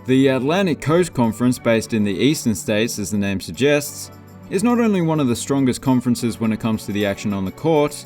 The Atlantic Coast Conference, based in the eastern states as the name suggests, is not only one of the strongest conferences when it comes to the action on the court,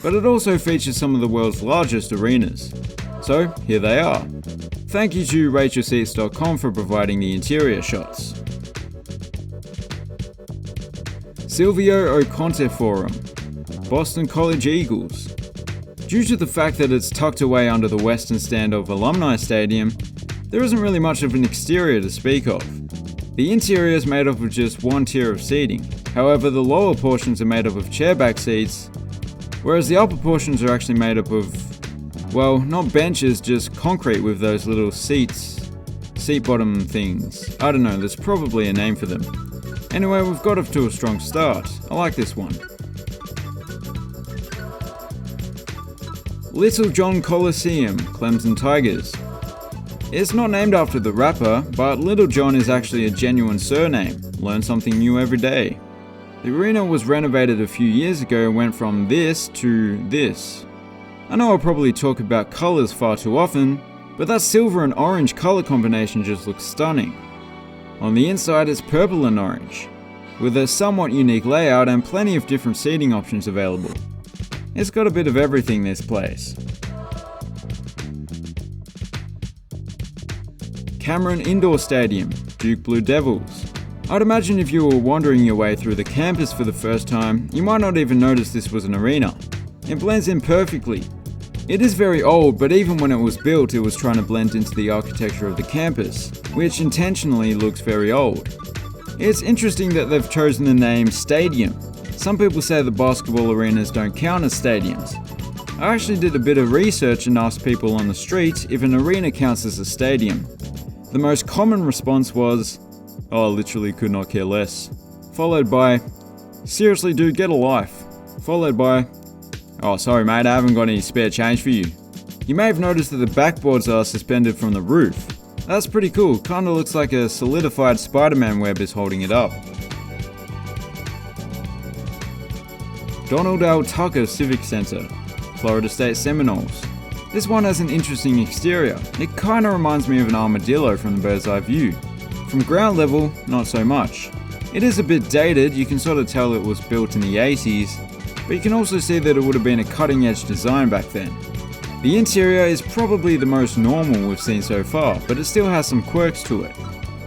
but it also features some of the world's largest arenas. So here they are. Thank you to rateyourseats.com for providing the interior shots. Silvio O'Conte Forum, Boston College Eagles. Due to the fact that it's tucked away under the western stand of Alumni Stadium, there isn't really much of an exterior to speak of. The interior is made up of just one tier of seating. However, the lower portions are made up of chairback seats, whereas the upper portions are actually made up of, well, not benches, just concrete with those little seat bottom things. I don't know, there's probably a name for them. Anyway, we've got off to a strong start. I like this one. Little John Coliseum, Clemson Tigers. It's not named after the rapper, but Little John is actually a genuine surname. Learn something new every day. The arena was renovated a few years ago and went from this to this. I know I'll probably talk about colours far too often, but that silver and orange colour combination just looks stunning. On the inside it's purple and orange, with a somewhat unique layout and plenty of different seating options available. It's got a bit of everything, this place. Cameron Indoor Stadium, Duke Blue Devils. I'd imagine if you were wandering your way through the campus for the first time, you might not even notice this was an arena. It blends in perfectly. It is very old, but even when it was built, it was trying to blend into the architecture of the campus, which intentionally looks very old. It's interesting that they've chosen the name Stadium. Some people say that basketball arenas don't count as stadiums. I actually did a bit of research and asked people on the street if an arena counts as a stadium. The most common response was, "Oh, literally could not care less," followed by, "Seriously dude, get a life," followed by, "Oh, sorry mate, I haven't got any spare change for you." You may have noticed that the backboards are suspended from the roof. That's pretty cool, kinda looks like a solidified Spider-Man web is holding it up. Donald L. Tucker Civic Center, Florida State Seminoles. This one has an interesting exterior. It kinda reminds me of an armadillo from the bird's eye view. From ground level, not so much. It is a bit dated, you can sort of tell it was built in the 80s, but you can also see that it would have been a cutting edge design back then. The interior is probably the most normal we've seen so far, but it still has some quirks to it.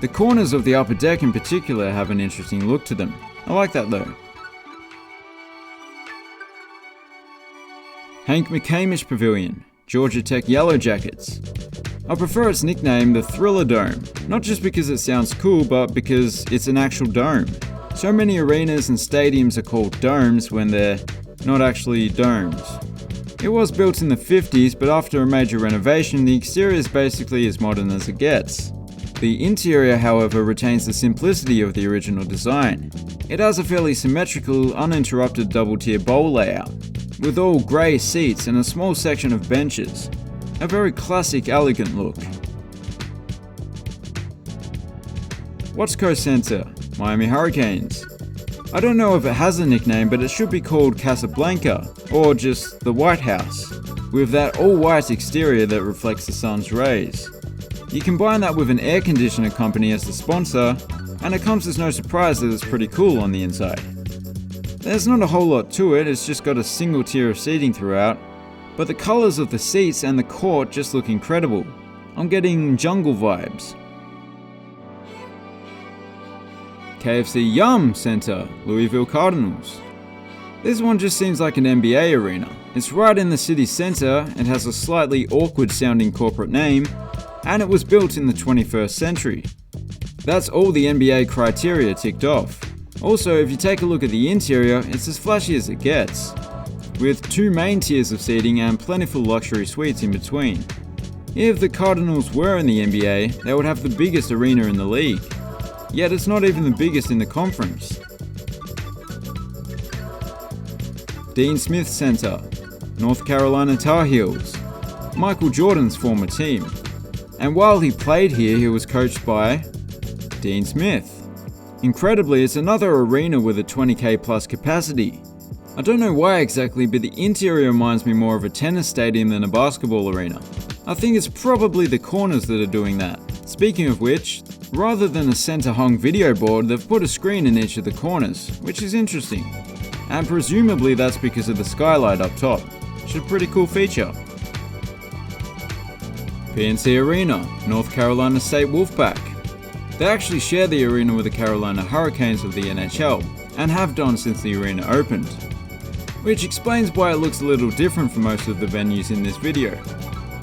The corners of the upper deck in particular have an interesting look to them. I like that though. Hank McCamish Pavilion, Georgia Tech Yellow Jackets. I prefer its nickname, the Thriller Dome, not just because it sounds cool, but because it's an actual dome. So many arenas and stadiums are called domes when they're not actually domes. It was built in the 50s, but after a major renovation, the exterior is basically as modern as it gets. The interior, however, retains the simplicity of the original design. It has a fairly symmetrical, uninterrupted double-tier bowl layout, with all grey seats and a small section of benches. A very classic, elegant look. Watsco Center, Miami Hurricanes. I don't know if it has a nickname, but it should be called Casablanca, or just the White House, with that all-white exterior that reflects the sun's rays. You combine that with an air conditioner company as the sponsor, and it comes as no surprise that it's pretty cool on the inside. There's not a whole lot to it, it's just got a single tier of seating throughout, but the colours of the seats and the court just look incredible. I'm getting jungle vibes. KFC Yum Center, Louisville Cardinals. This one just seems like an NBA arena. It's right in the city center, it has a slightly awkward sounding corporate name, and it was built in the 21st century. That's all the NBA criteria ticked off. Also, if you take a look at the interior, it's as flashy as it gets, with 2 main tiers of seating and plentiful luxury suites in between. If the Cardinals were in the NBA, they would have the biggest arena in the league. Yet it's not even the biggest in the conference. Dean Smith Center, North Carolina Tar Heels, Michael Jordan's former team. And while he played here, he was coached by Dean Smith. Incredibly, it's another arena with a 20k plus capacity. I don't know why exactly, but the interior reminds me more of a tennis stadium than a basketball arena. I think it's probably the corners that are doing that. Speaking of which, rather than a center-hung video board, they've put a screen in each of the corners, which is interesting. And presumably that's because of the skylight up top, which is a pretty cool feature. PNC Arena, North Carolina State Wolfpack. They actually share the arena with the Carolina Hurricanes of the NHL, and have done since the arena opened. Which explains why it looks a little different from most of the venues in this video.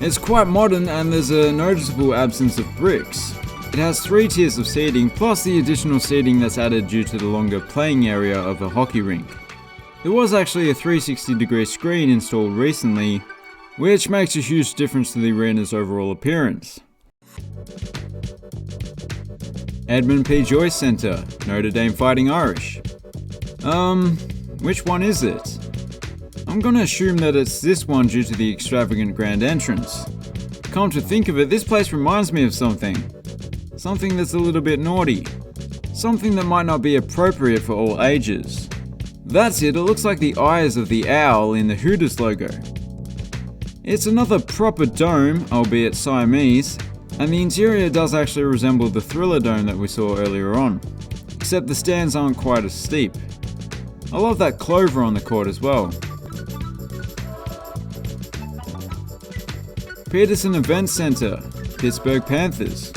It's quite modern and there's a noticeable absence of bricks. It has 3 tiers of seating plus the additional seating that's added due to the longer playing area of a hockey rink. There was actually a 360-degree screen installed recently, which makes a huge difference to the arena's overall appearance. Edmund P. Joyce Center, Notre Dame Fighting Irish. Which one is it? I'm gonna assume that it's this one due to the extravagant grand entrance. Come to think of it, this place reminds me of something. Something that's a little bit naughty. Something that might not be appropriate for all ages. That's it looks like the eyes of the owl in the Hooters logo. It's another proper dome, albeit Siamese, and the interior does actually resemble the Thriller dome that we saw earlier on. Except the stands aren't quite as steep. I love that clover on the court as well. Peterson Event Center, Pittsburgh Panthers.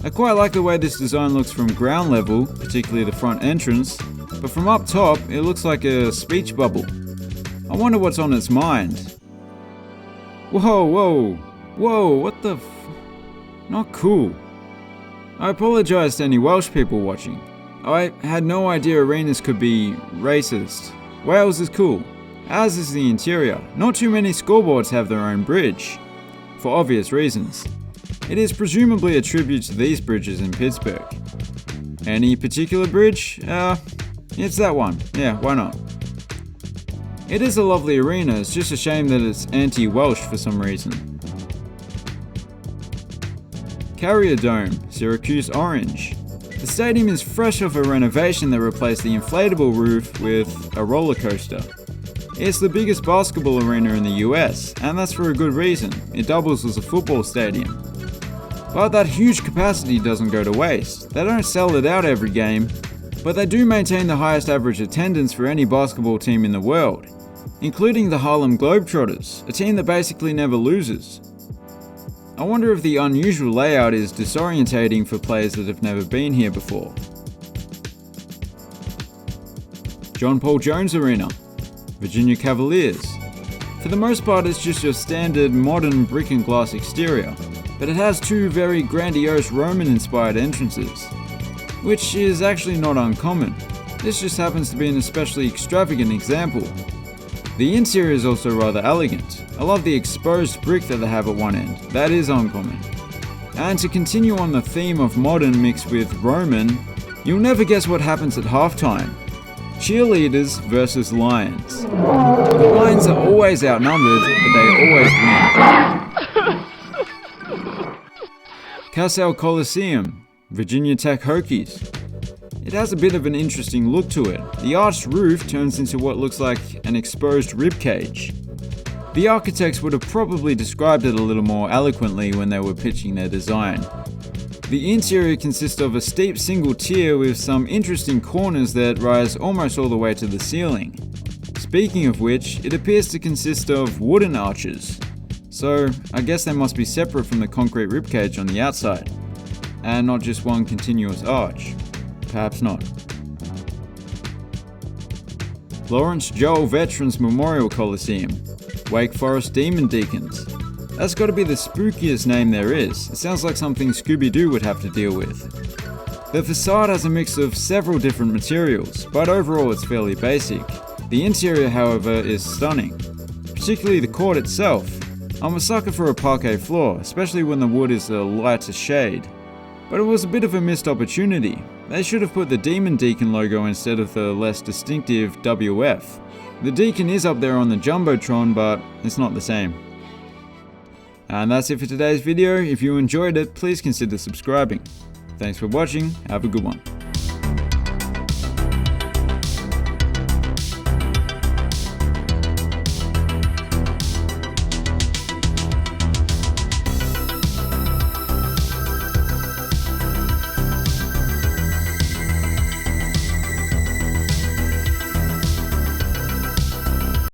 I quite like the way this design looks from ground level, particularly the front entrance, but from up top it looks like a speech bubble. I wonder what's on its mind. Whoa, what the not cool. I apologize to any Welsh people watching. I had no idea arenas could be racist. Wales is cool, as is the interior. Not too many scoreboards have their own bridge, for obvious reasons. It is presumably a tribute to these bridges in Pittsburgh. Any particular bridge? It's that one. Yeah, why not? It is a lovely arena, it's just a shame that it's anti-Welsh for some reason. Carrier Dome, Syracuse Orange. The stadium is fresh off a renovation that replaced the inflatable roof with a roller coaster. It's the biggest basketball arena in the US, and that's for a good reason. It doubles as a football stadium. But that huge capacity doesn't go to waste. They don't sell it out every game, but they do maintain the highest average attendance for any basketball team in the world, including the Harlem Globetrotters, a team that basically never loses. I wonder if the unusual layout is disorientating for players that have never been here before. John Paul Jones Arena, Virginia Cavaliers. For the most part it's just your standard modern brick and glass exterior, but it has 2 very grandiose Roman-inspired entrances, which is actually not uncommon. This just happens to be an especially extravagant example. The interior is also rather elegant. I love the exposed brick that they have at one end, that is uncommon. And to continue on the theme of modern mixed with Roman, you'll never guess what happens at halftime. Cheerleaders versus Lions. The Lions are always outnumbered, but they always win. Cassell Coliseum, Virginia Tech Hokies. It has a bit of an interesting look to it. The arched roof turns into what looks like an exposed ribcage. The architects would have probably described it a little more eloquently when they were pitching their design. The interior consists of a steep single tier with some interesting corners that rise almost all the way to the ceiling. Speaking of which, it appears to consist of wooden arches. So I guess they must be separate from the concrete ribcage on the outside, and not just one continuous arch. Perhaps not. Lawrence Joel Veterans Memorial Coliseum, Wake Forest Demon Deacons. That's got to be the spookiest name there is. It sounds like something Scooby-Doo would have to deal with. The facade has a mix of several different materials, but overall it's fairly basic. The interior, however, is stunning, particularly the court itself. I'm a sucker for a parquet floor, especially when the wood is a lighter shade. But it was a bit of a missed opportunity. They should have put the Demon Deacon logo instead of the less distinctive WF. The Deacon is up there on the Jumbotron, but it's not the same. And that's it for today's video. If you enjoyed it, please consider subscribing. Thanks for watching, have a good one.